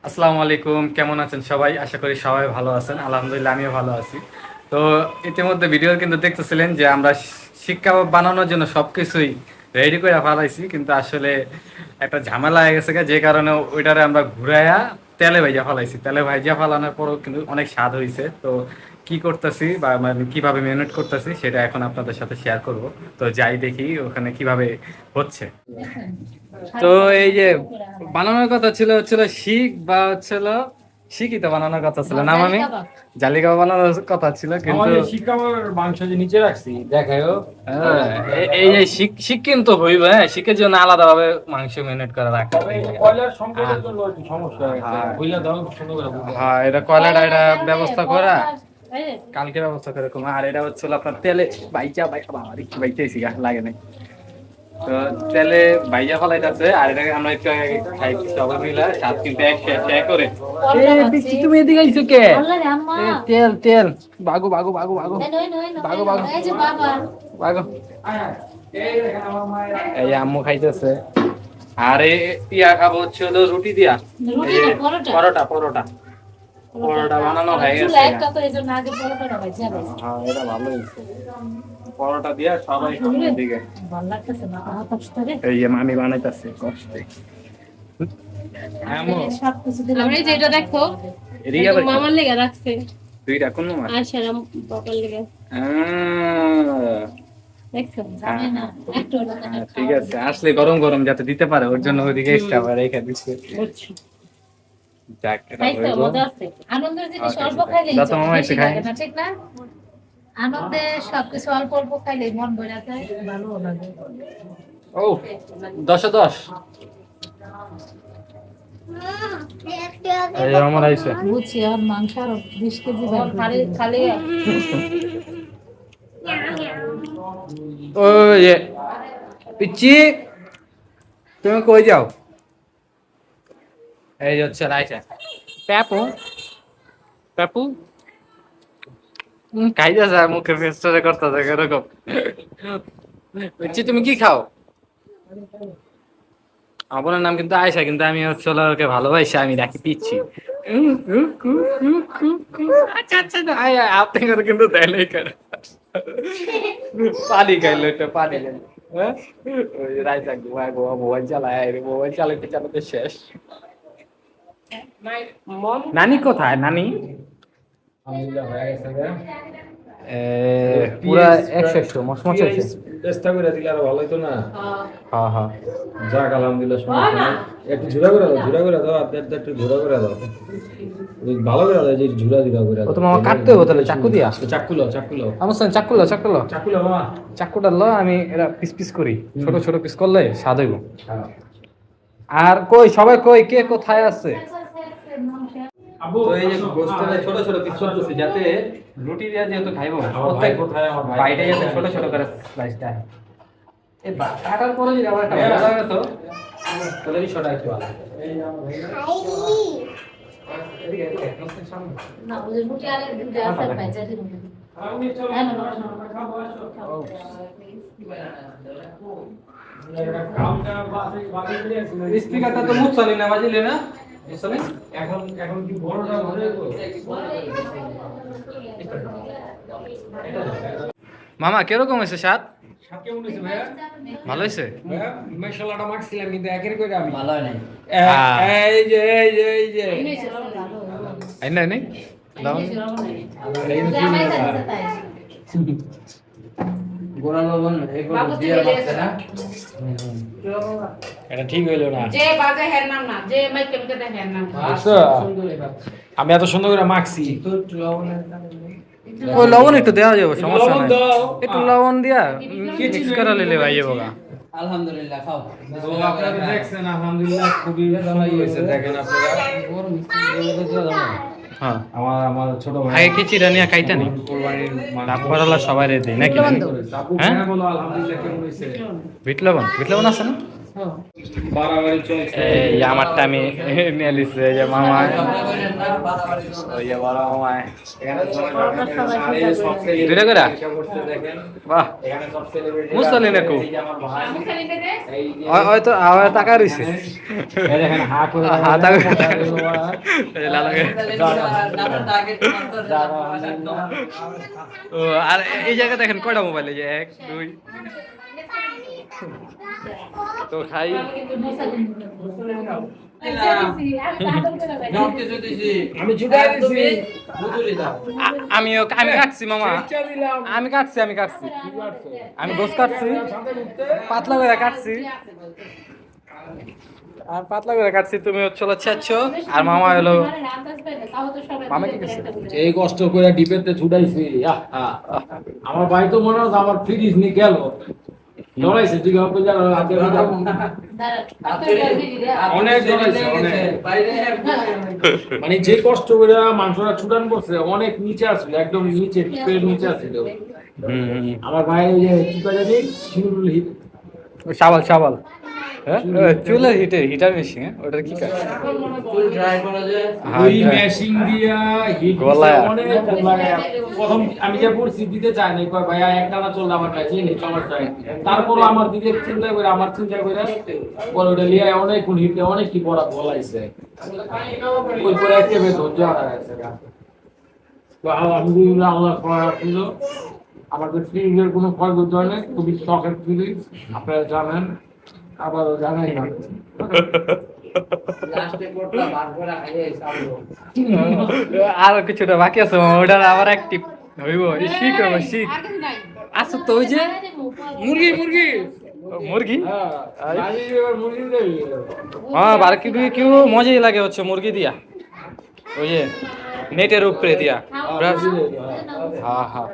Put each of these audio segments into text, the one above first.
আসসালামু আলাইকুম, কেমন আছেন সবাই? আশা করি সবাই ভালো আছেন। আলহামদুলিল্লাহ আমিও ভালো আছি। তো ইতিমধ্যে ভিডিও কিন্তু দেখতেছিলেন যে আমরা শিক কাবাব বানানোর জন্য সবকিছুই রেডি করে ফেলাইছি, কিন্তু আসলে একটা ঝামেলা হয়ে গেছে যে কারণে ওইটারে আমরা ঘুরাইয়া তেলে ভাইজা ফেলাইছি। তেলে ভাইজা ফেলানোর পরও কিন্তু অনেক স্বাদ হয়েছে। তো কি করতেছি বা মানে কিভাবে মেরিনেট করতেছি সেটা এখন আপনাদের সাথে শেয়ার করব। তো যাই দেখি ওখানে কিভাবে হচ্ছে। তো এই যে বানানোর কথা হচ্ছিল শিক বা হচ্ছিল শিকই তো বানানোর কথা ছিল না, মানে জালি কাবাব বানানোর কথা ছিল, কিন্তু আমাদের শিকাগোর মাংস যে নিচে রাখছি দেখায়ও। হ্যাঁ, এই যে শিক শিক কিন্তু হইবে, হ্যাঁ, শিকের জন্য আলাদা ভাবে মাংস মেরিনেট করে রাখতে হবে। কয়লার সংকটের জন্য একটু সমস্যা হয়েছে, বুঝলা দাও সুন্দর করে বুঝলা। হ্যাঁ, এটা কয়লাটা এটা ব্যবস্থা করা কালকে ব্যবস্থা করে কম। আর এটা হচ্ছিল আপনার তেলে বাইচা বাইচা বাবা কি বাইতেছি গা লাগে নাই। তো তেলে ভাইজা ফলাইতেছে, আর এটাকে আমরা একটু আগে খাই সবাই মিলে স্বাদ কিন্তু এক শেয়ার করে। এ পিচ্চি তুমি এদিকে আইছো কে? এ, তেল তেল বাগো বাগো বাগো বাগো বাগো বাগো বাগো। এই যে আম্মু খাইতেছে। আর ইয়া খাবো হচ্ছে হলো রুটি দিয়া, এই যে পরোটা পরোটা পরোটা বানানো হয়ে গেছে। হ্যাঁ, এটা ভালো হয়েছে। পরোটা দিয়া সবাই খাবে দিকে। এই যে মামি বানাইতাছে কষ্টে। আম্মু আমরা এই যে এটা দেখো, এদিকে আবার কি? মামার লেগে রাখছে দুইটা কোন মামা? আর সেরাম বাবার লেগে দেখছো, জানে না একটু ঠিক আছে, আসলে গরম গরম যাতে দিতে পারে ওর জন্য ওইদিকে এক্সট্রা আবার রেখে দিচ্ছে। বুঝছো, যাক, এটা তাই তো হইবো। মজা আছে। আনন্দের জিনিস Okay, অল্প খাইলে যত মামা এসে খায়। না, ঠিক না? আনন্দে সবকিছু অল্প অল্প খাইলে মন ভরে যায়, ভালো লাগে। ও 10-এ 10। এই আমার আইছে। বুঝছি, আর মাংস আরো 20 কেজি খালি খালি ওই যে পিচ্চি তুমি কই যাও? এই যে হচ্ছে রাইছে প্যাপু প্যাপু খাইতেছে আর মুখে ফেস্টরে করতেছে এরকম। পিচ্চি তুমি কি খাও? আমার বোনের নাম কিন্তু আয়সা, কিন্তু আমি হচ্ছে হলো ওকে ভালোবাসি, আমি রাখি পিচ্ছি। আচ্ছা আচ্ছা আয় আয়, আপনি করে কিন্তু দেয় নাই কেন? পানি খাইলো, একটা পানি খাইলো। হ্যাঁ, ওই যে রাইসা ঘুমায় গোয়া মোবাইল চালায়, মোবাইল চালাতে চালাতে শেষ। নানি কোথায় নানি? আলহামদুলিল্লাহ হয়ে গেছে গা। পুরা 100 মশমশ হয়েছে। চেষ্টা করে দিলে আরো ভালো হতো না। হ্যাঁ হ্যাঁ, যাক আলহামদুলিল্লাহ, সমস্যা নেই। একটু ঝুরা করে দাও, ঝুরা করে দাও, আধা আধা একটু ঝুরা করে দাও। ওই ভালো করে দাও, যে ঝুরা দিরা করে ও দাও। তো মামা কাটতে হবে তাহলে চাকু দিয়া। চাকু লও, চাকু লও। আমার সঙ্গে চাকু লো চাকু লো চাকু লও মামা। চাকুটা লো, আমি এরা পিস পিস করি, ছোট ছোট পিস করলে স্বাদ হইব। হ্যাঁ। আর কই সবাই কই, কে কোথায় আছে? আব্বু তো এই যে গোস্তের ছোট ছোট পিস করতেছি যাতে রুটি দিয়া যেহেতু খাইবো, আমার ভাই কোথায়? আমার ভাই বাইটা যাতে ছোট ছোট করে স্লাইসটা এই কাটার পরে যদি আবার একটা ভালো লাগে তো তাহলে বিষয়টা একটু ভালো। এদিকে এদিকে গোস্তের সামনে। না, ওই রুটি আর দুধ আছে ভেজা দিন। আমি চলো হ্যাঁ, খাবো আসো। ও, কামটা বাজে বাজে দিয়ে আছে। স্পিকারটা তো মুছালি না, বাজিলে না মুছালি। এখন এখন কি বড়টা ধরে তো? মামা কিরকম হয়েছে স্বাদ? সাত কেমন হয়েছে ভাইয়া? ভালো হয়েছে? ভাইয়া মশলাটা মাখছিলাম কিন্তু একের করে আমি। ভালো হয় নাই। এই যে এই যে এই যে আই নাই নাই দাও। জামাই যাচ্ছে তাই। গোড়া লবণ এগুলো বাবু দিয়ে তুই রাখছে না। এটা ঠিক হইলো না। যে বাজে হের নাম না, যে মাই কেমকে দেয় হের নাম বুঝছো? আমি এত সুন্দর করে মাখছি। একটু লবণের ওই লবণ একটু দেওয়া যাবে, সমস্যা লবণ নাই। দাও। একটু লবণ দিয়া মিক্স করে নিলে ভাই যাবো গা। আলহামদুলিল্লাহ খাও। তো আপনারা দেখছেন আলহামদুলিল্লাহ খুবই ভালো হয়েছে, দেখেন আপনারা। হ্যাঁ, আমার আমার ছোট ভাই আগে খিচিড়া নিয়ে কাইটা নি কুরবানির মাংস। তারপর সবাই রে দিই নাকি? আপু হ্যাঁ? হ্যাঁ বলো আলহামদুলিল্লাহ কেমন হয়েছে? বিট লবণ আছে না? বাড়াবাড়ি চলছে। এই আমারটা আমি নিয়ে নিচ্ছি, এই যে মামা, ওই যে বড় মামা। আর এই সব celebrity দুইটা করে? এসে বসছে দেখেন। বাহ, এখানে সব celebrity মুসলিম আছে। একু। এই যে আমার ভাই, মুসলিম থেকে এই যে হয়তো টাকা রয়েছে। এই দেখেন হা করে হা টাকা দাঁড়ানো। এই লালাকে। ও আর এই জায়গা দেখেন কয়টা মোবাইল, এই যে 1 2 তো খাই। আমি ছুটাই দিছি। আমি কাটছি মামা, আমি কাটছি আমি গোস কাটছি, পাতলা করে কাটছি, আর পাতলা করে কাটছি। তুমি হচ্ছে ছেচ্ছ, আর মামা হলো মামা কি করছে? এই কষ্ট করে ডিপেতে ছুটাইছি। আমার ভাই তো মনে হচ্ছে আমার ফ্রিজ নিয়ে গেল। দৌড়াইছে ঠিক আছে অনেক দৌড়াইছে, অনেক। মানে যে কষ্ট করে মাংসটা ছুটান করছে অনেক নিচে আসছিল, একদম নিচে ডিপের নিচে আসছিল। আমার ভাই ওই যে কি করে জানি শিমুল হিট সাবাল হ্যাঁ, চুলের হিটার মেশিন, ওটা কি কাজ? ওই মেশিং দিয়া হিট গলায়। অনেক লাগে। প্রথম আমি যে পড়ছি দিতে চাই না, কয় ভাইয়া একটানা চললে আমার কাছে নেই সমস্যা। তারপর আমার দিকে চিন্তা করে পরে ওটা লিয়ে অনেক হিটে অনেক কি পড়া বলাইছে। ওই পরে একটা ধৈর্য হারা গেছে। তো আলহামদুলিল্লাহ আল্লাহ করা ছিল। আমাদের ফ্রিজের কোনো ক্ষয় করতে হয় না, খুবই শখের ফ্রিজ, আপনারা জানেন, আবারও জানাই না। আর কিছুটা বাকি আছে মামা, ওটার আবার অ্যাক্টিভ হইব। শিখ হইব, শিখ আচ্ছা। তো ওই যে মুরগি হ্যাঁ, বারবিকিউ কিউ মজাই লাগে হচ্ছে মুরগি দিয়া, ওই যে নেটের উপরে দিয়া। হ্যাঁ হ্যাঁ।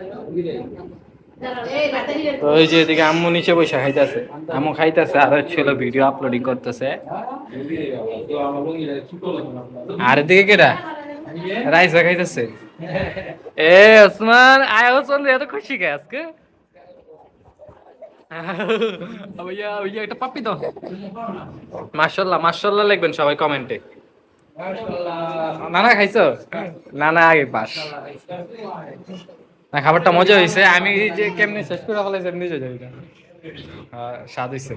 তো ওই যে এদিকে আম্মু নিচে বসে খাইতেছে, আম্মু খাইতেছে, আর ছিল ভিডিও আপলোডিং করতেছে। আর এদিকে কেডা রাইস খাইতেছে। এ ওসমান আয়, ওসমান এত খুশি কে আজকে? ওই যে একটা পাপ্পি দাও। মাশাআল্লাহ মাশাআল্লাহ লিখবেন সবাই কমেন্টে। নানা খাইছো? নানা আগে পাস না, খাবারটা মজা হয়েছে। আমি যে কেমনি শেষ করে ফেলাইছি নিজে জানি না। স্বাদ হয়েছে।